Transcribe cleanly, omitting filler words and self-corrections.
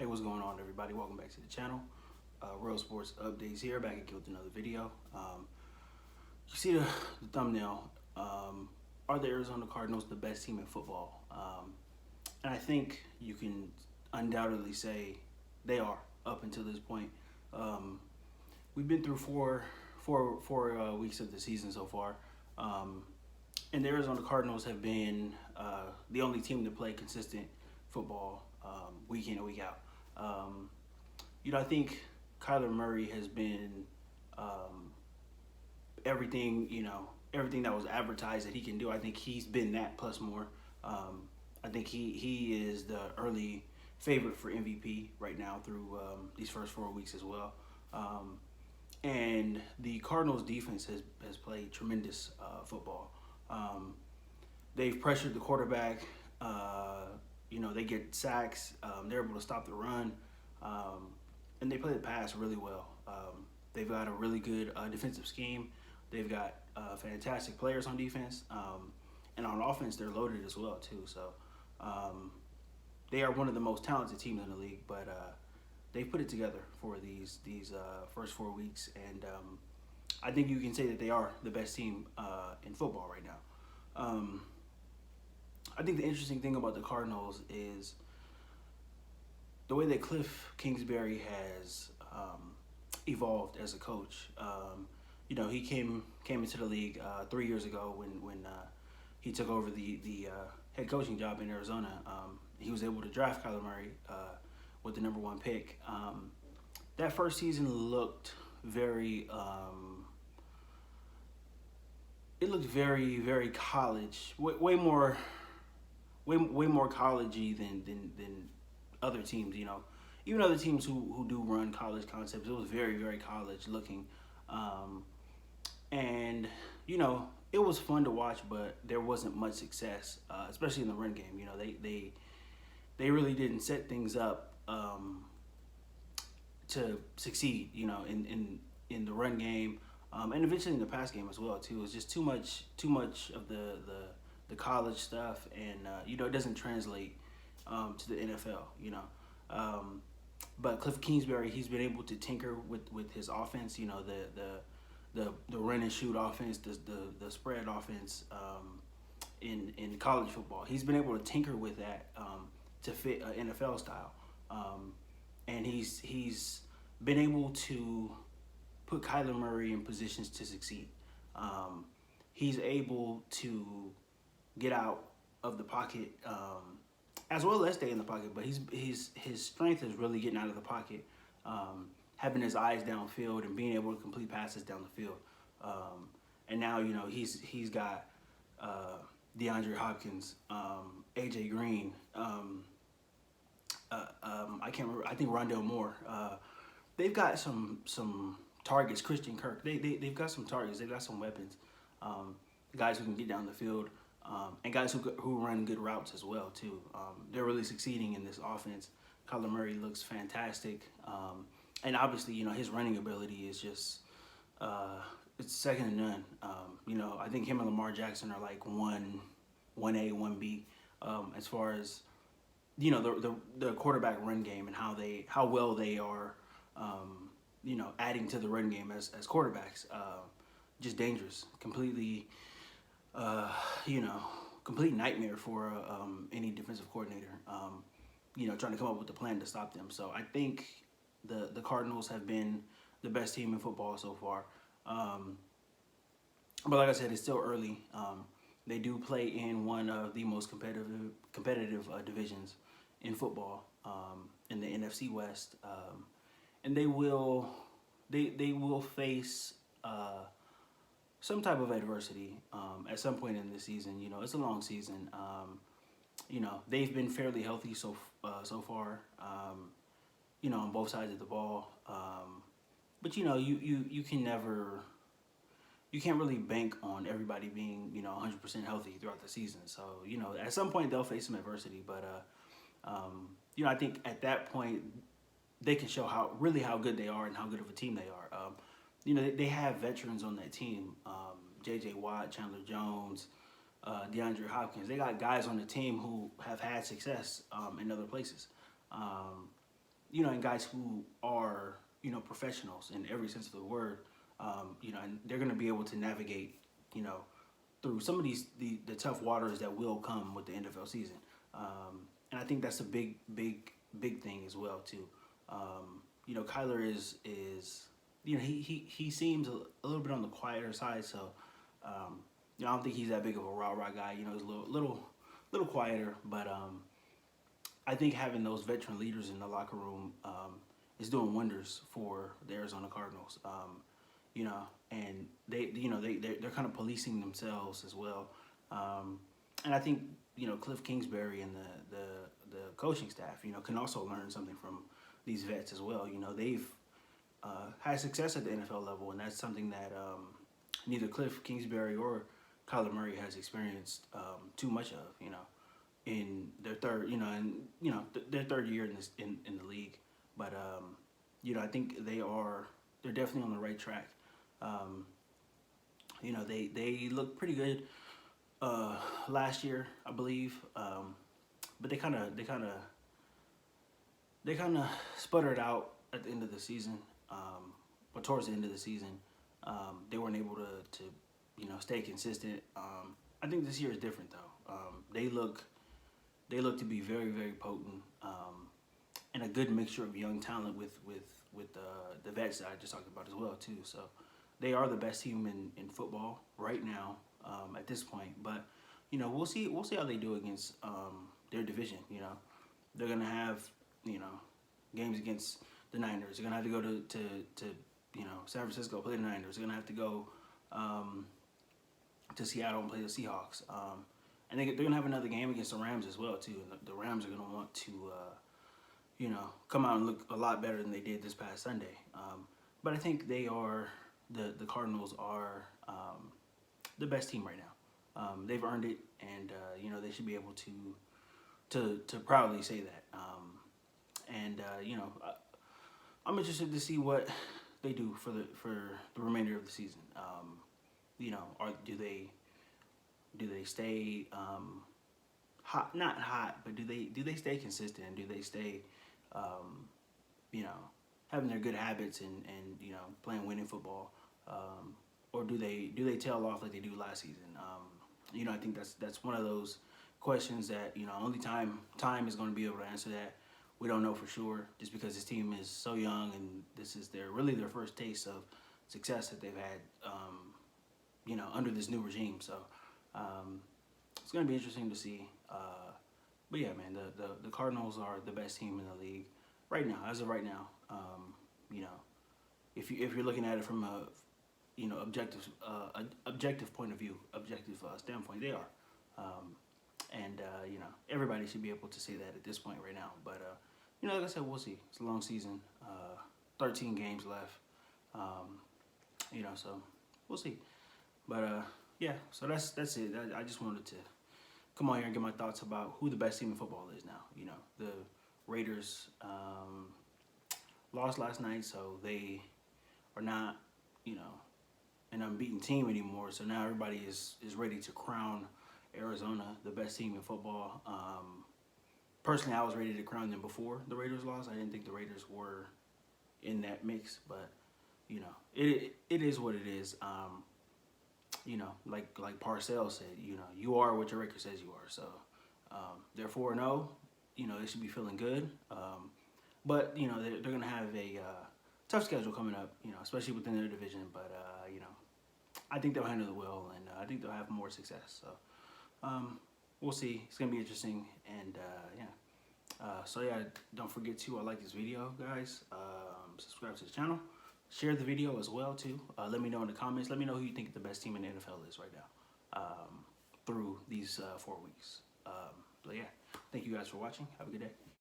Hey, what's going on, everybody? Welcome back to the channel. Real Sports Updates here, back again with another video. You see the thumbnail. Are the Arizona Cardinals the best team in football? And I think you can undoubtedly say they are up until this point. We've been through four weeks of the season so far. And the Arizona Cardinals have been the only team to play consistent football week in and week out. I think Kyler Murray has been everything, everything that was advertised that he can do. I think he's been that plus more. I think he is the early favorite for MVP right now through these first 4 weeks as well. And the Cardinals defense has played tremendous football. They've pressured the quarterback. They get sacks. They're able to stop the run. And they play the pass really well. They've got a really good defensive scheme. They've got fantastic players on defense. And on offense, they're loaded as well, too. So they are one of the most talented teams in the league. But they put it together for these first 4 weeks. And I think you can say that they are the best team in football right now. I think the interesting thing about the Cardinals is the way that Cliff Kingsbury has evolved as a coach. He came into the league 3 years ago when he took over the head coaching job in Arizona. He was able to draft Kyler Murray with the #1 pick. That first season looked very very college, way more collegey than other teams. Even other teams who do run college concepts, it was very very college looking, and it was fun to watch, but there wasn't much success, especially in the run game. They really didn't set things up to succeed. In the run game. And eventually in the pass game as well too. It was just too much of the college stuff, and it doesn't translate to the NFL. But Cliff Kingsbury, he's been able to tinker with his offense. The run and shoot offense, the spread offense in college football. He's been able to tinker with that to fit NFL style, and he's been able to put Kyler Murray in positions to succeed. He's able to get out of the pocket as well as stay in the pocket, but his strength is really getting out of the pocket, having his eyes downfield and being able to complete passes down the field. And now he's got DeAndre Hopkins, AJ Green. I can't remember. I think Rondale Moore. They've got some targets. Christian Kirk. They've got some targets. They've got some weapons. Guys who can get down the field, and guys who run good routes as well too. They're really succeeding in this offense. Kyler Murray looks fantastic, and obviously his running ability is just it's second to none. I think him and Lamar Jackson are like 1A, 1B as far as the quarterback run game and how well they are. Adding to the run game as quarterbacks, just dangerous, completely, complete nightmare for any defensive coordinator, trying to come up with a plan to stop them. So I think the Cardinals have been the best team in football so far. But like I said, it's still early. They do play in one of the most competitive divisions in football, in the NFC West. And they will face some type of adversity at some point in the season. It's a long season. They've been fairly healthy so far. On both sides of the ball. But you can't really bank on everybody being 100% healthy throughout the season. So at some point they'll face some adversity. But I think at that point they can show how good they are and how good of a team they are. They have veterans on that team. J.J. Watt, Chandler Jones, DeAndre Hopkins. They got guys on the team who have had success in other places. and guys who are, professionals in every sense of the word, and they're going to be able to navigate, you know, through some of the tough waters that will come with the NFL season. And I think that's a big thing as well too. Kyler is he seems a little bit on the quieter side, so I don't think he's that big of a rah guy. He's a little quieter, but I think having those veteran leaders in the locker room is doing wonders for the Arizona Cardinals. And they're kind of policing themselves as well. And I think Cliff Kingsbury and the coaching staff can also learn something from these vets as well. They've had success at the NFL level, and that's something that neither Cliff Kingsbury or Kyler Murray has experienced too much of. In their third, their third year in in the league. But I think they're definitely on the right track. They looked pretty good last year, I believe. But they kind of sputtered out at the end of the season. But towards the end of the season, they weren't able to stay consistent. I think this year is different though. They look to be very, very potent, and a good mixture of young talent with the vets that I just talked about as well too. So they are the best team in football right now at this point. But we'll see how they do against their division. They're gonna have games against the Niners. They're gonna have to go to San Francisco, play the Niners. They're gonna have to go to Seattle and play the Seahawks. And they're going to have another game against the Rams as well, too. And the Rams are going to want to, come out and look a lot better than they did this past Sunday. But I think the Cardinals are the best team right now. They've earned it, and, they should be able to proudly say that. I'm interested to see what they do for the remainder of the season. Do they stay hot? Not hot, but do they stay consistent? And do they stay, having their good habits and playing winning football, or do they tail off like they do last season? I think that's one of those questions that only time is going to be able to answer that. We don't know for sure, just because this team is so young and this is really their first taste of success that they've had, under this new regime. So. It's going to be interesting to see. But yeah, man, the Cardinals are the best team in the league right now, as of right now. If you're looking at it from a objective point of view, objective standpoint, they are. And everybody should be able to say that at this point right now. But like I said, we'll see. It's a long season, 13 games left. So we'll see. But yeah, so that's it. I just wanted to come on here and get my thoughts about who the best team in football is now. The Raiders lost last night, so they are not, an unbeaten team anymore. So now everybody is ready to crown Arizona the best team in football. Personally, I was ready to crown them before the Raiders lost. I didn't think the Raiders were in that mix, but it is what it is. Like Parcells said, you are what your record says you are. So they're 4-0. They should be feeling good. But they're gonna have a tough schedule coming up. Especially within their division. But I think they'll handle it well, and I think they'll have more success. So we'll see. It's gonna be interesting, and so yeah, don't forget to like this video, guys. Subscribe to the channel. Share the video as well too. Let me know in the comments. Let me know who you think the best team in the NFL is right now through these 4 weeks. But yeah, thank you guys for watching. Have a good day.